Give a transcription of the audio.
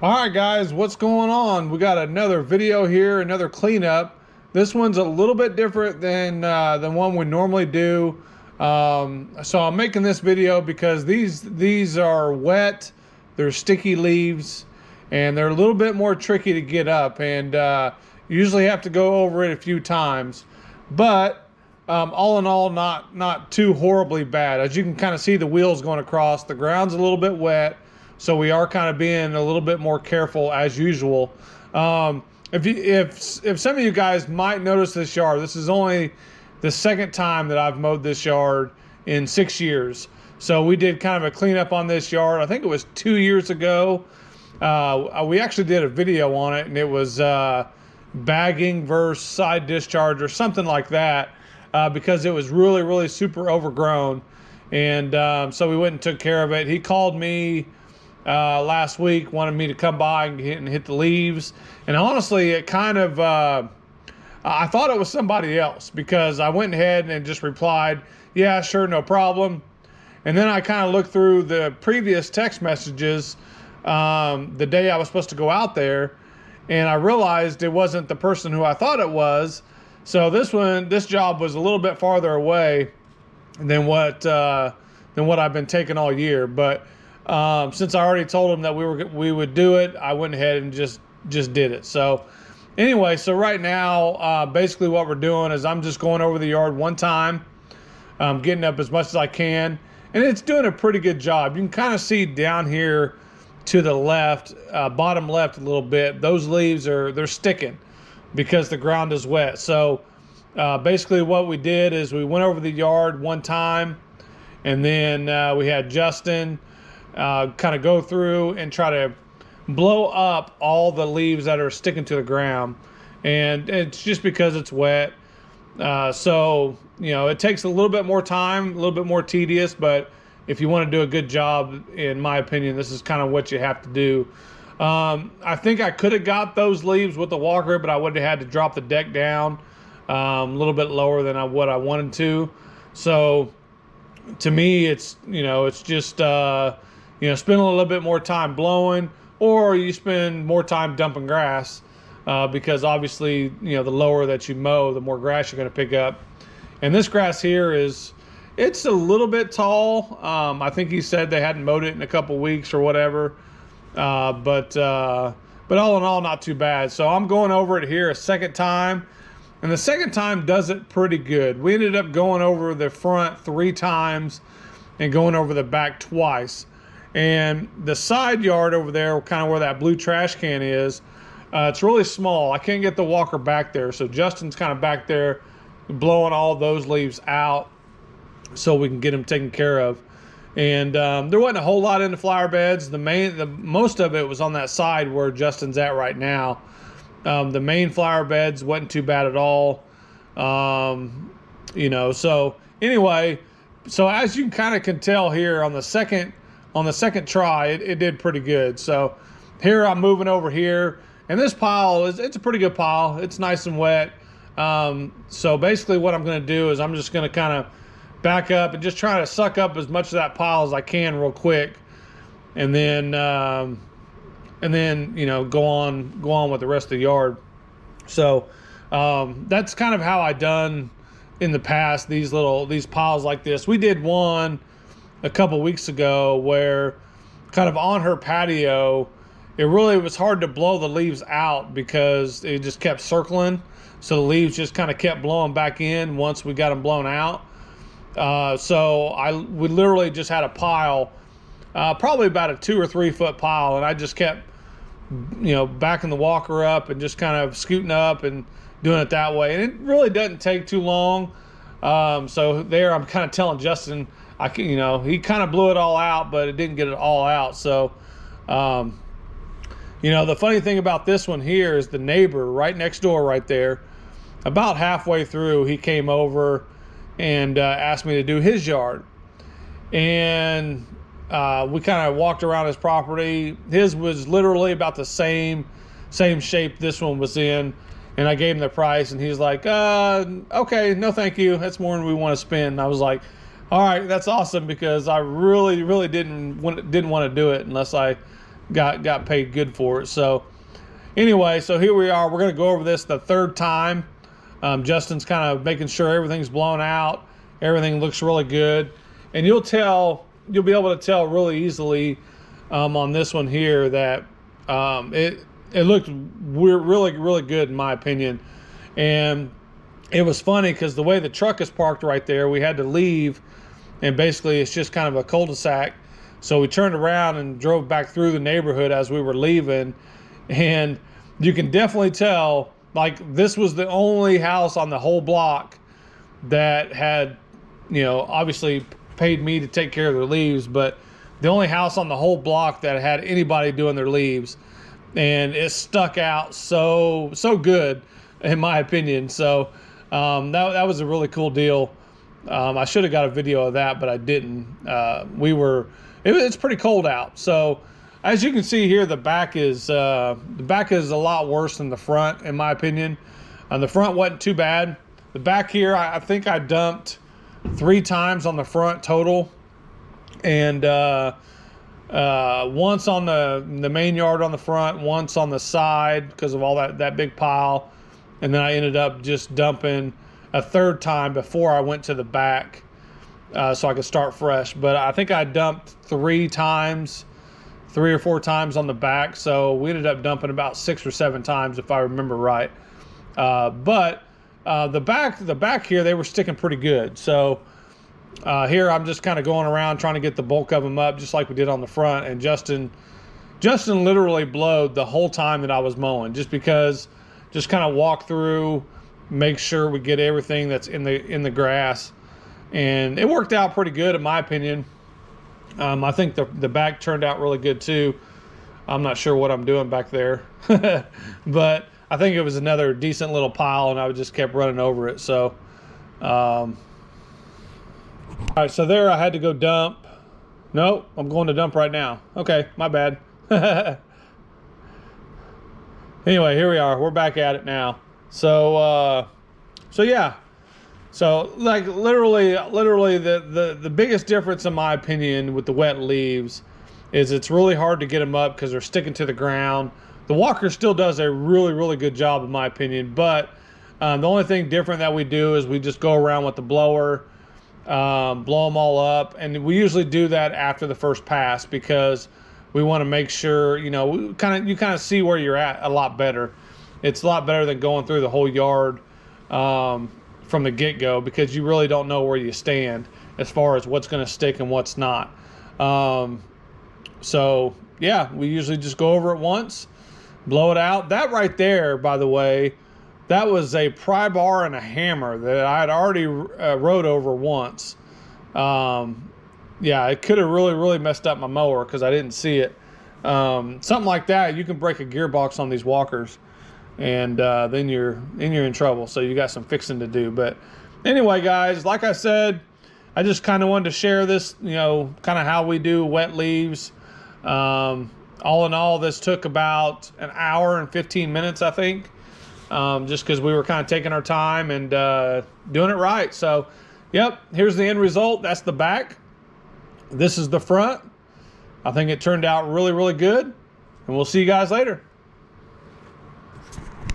All right, guys, what's going on? We got another video here, another cleanup. This one's a little bit different than one we normally do. So I'm making this video because these are wet, they're sticky leaves, and they're a little bit more tricky to get up, and you usually have to go over it a few times. But all in all, not too horribly bad. As you can kind of see, the wheels going across, the ground's a little bit wet. So we are kind of being a little bit more careful as usual. If some of you guys might notice this yard, this is only the second time that I've mowed this yard in 6 years. So we did kind of a cleanup on this yard. I think it was 2 years ago. We actually did a video on it, and it was bagging versus side discharge or something like that, because it was really super overgrown. And so we went and took care of it. He called me last week, wanted me to come by and hit the leaves, and honestly it kind of I thought it was somebody else, because I went ahead and just replied, yeah, sure, no problem. And then I kind of looked through the previous text messages the day I was supposed to go out there, and I realized it wasn't the person who I thought it was. So this job was a little bit farther away than what I've been taking all year. But since I already told them that we would do it, I went ahead and just did it. So anyway, so right now, basically what we're doing is I'm just going over the yard one time, getting up as much as I can, and it's doing a pretty good job. You can kind of see down here to the left, bottom left a little bit, those leaves they're sticking because the ground is wet. So basically what we did is we went over the yard one time, and then we had Justin kind of go through and try to blow up all the leaves that are sticking to the ground. And it's just because it's wet. So, you know, it takes a little bit more time, a little bit more tedious, but if you want to do a good job, in my opinion, this is kind of what you have to do. I think I could have got those leaves with the walker, but I would have had to drop the deck down a little bit lower than what I wanted to. So to me, it's, you know, it's just, you know, spend a little bit more time blowing, or you spend more time dumping grass, because obviously, you know, the lower that you mow, the more grass you're going to pick up. And this grass here it's a little bit tall. I think he said they hadn't mowed it in a couple weeks or whatever. But all in all, not too bad. So I'm going over it here a second time, and the second time does it pretty good. We ended up going over the front 3 times and going over the back twice. And the side yard over there, kind of where that blue trash can is, it's really small. I can't get the walker back there. So Justin's kind of back there blowing all those leaves out so we can get them taken care of. And there wasn't a whole lot in the flower beds. The most of it was on that side where Justin's at right now. The main flower beds wasn't too bad at all. You know, so anyway, so as you kind of can tell here on the second try, it did pretty good. So here I'm moving over here, and this pile it's a pretty good pile. It's nice and wet. So basically what I'm going to do is I'm just going to kind of back up and just try to suck up as much of that pile as I can real quick, and then you know, go on with the rest of the yard. So that's kind of how I done in the past, these piles like this. We did one a couple weeks ago where kind of on her patio, it really was hard to blow the leaves out because it just kept circling. So the leaves just kind of kept blowing back in once we got them blown out. So we literally just had a pile, probably about a 2 or 3 foot pile, and I just kept, you know, backing the walker up and just kind of scooting up and doing it that way. And it really doesn't take too long. So there I'm kind of telling Justin, you know, he kind of blew it all out, but it didn't get it all out. So, you know, the funny thing about this one here is the neighbor right next door right there, about halfway through, he came over and asked me to do his yard. And we kind of walked around his property. His was literally about the same shape this one was in. And I gave him the price, and he's like, okay, no thank you. That's more than we want to spend. And I was like, all right, that's awesome, because I really didn't want to do it unless I got paid good for it. So anyway, so here we are. We're going to go over this the third time. Justin's kind of making sure everything's blown out. Everything looks really good. And you'll be able to tell really easily on this one here that it looked really, really good in my opinion. And it was funny because the way the truck is parked right there, we had to leave, and basically it's just kind of a cul-de-sac. So we turned around and drove back through the neighborhood as we were leaving, and you can definitely tell, like, this was the only house on the whole block that had, you know, obviously paid me to take care of their leaves, but the only house on the whole block that had anybody doing their leaves. And it stuck out so good in my opinion. So that was a really cool deal. I should have got a video of that, but I didn't. It's pretty cold out. So as you can see here, the back is a lot worse than the front in my opinion. The front wasn't too bad. The back here, I think I dumped 3 times on the front total, and once on the main yard on the front, once on the side because of all that big pile, and then I ended up just dumping a 3rd time before I went to the back so I could start fresh. But I think I dumped 3 or 4 times on the back, so we ended up dumping about 6 or 7 times if I remember right. But the back here, they were sticking pretty good. So here I'm just kind of going around trying to get the bulk of them up, just like we did on the front. And Justin literally blowed the whole time that I was mowing, just kind of walk through, make sure we get everything that's in the grass, and it worked out pretty good in my opinion. I think the back turned out really good too. I'm not sure what I'm doing back there, but I think it was another decent little pile, and I just kept running over it. So all right, so there I had to go dump. Nope, I'm going to dump right now. Okay, my bad. Anyway, here we are. We're back at it now. So yeah. So like literally the biggest difference in my opinion with the wet leaves is it's really hard to get them up because they're sticking to the ground. The walker still does a really, really good job in my opinion, but the only thing different that we do is we just go around with the blower, blow them all up, and we usually do that after the first pass because we want to make sure, you know, you kind of see where you're at a lot better. It's a lot better than going through the whole yard from the get-go, because you really don't know where you stand as far as what's going to stick and what's not. So yeah, we usually just go over it once, blow it out. That right there, by the way, that was a pry bar and a hammer that I had already rode over once. Yeah, it could have really messed up my mower because I didn't see it. Something like that, you can break a gearbox on these walkers, and then you're in trouble. So you got some fixing to do. But anyway, guys, like I said, I just kind of wanted to share this, you know, kind of how we do wet leaves. All in all, this took about an hour and 15 minutes, I think, just because we were kind of taking our time and doing it right. So, yep, here's the end result. That's the back. This is the front. I think it turned out really, really good, and we'll see you guys later.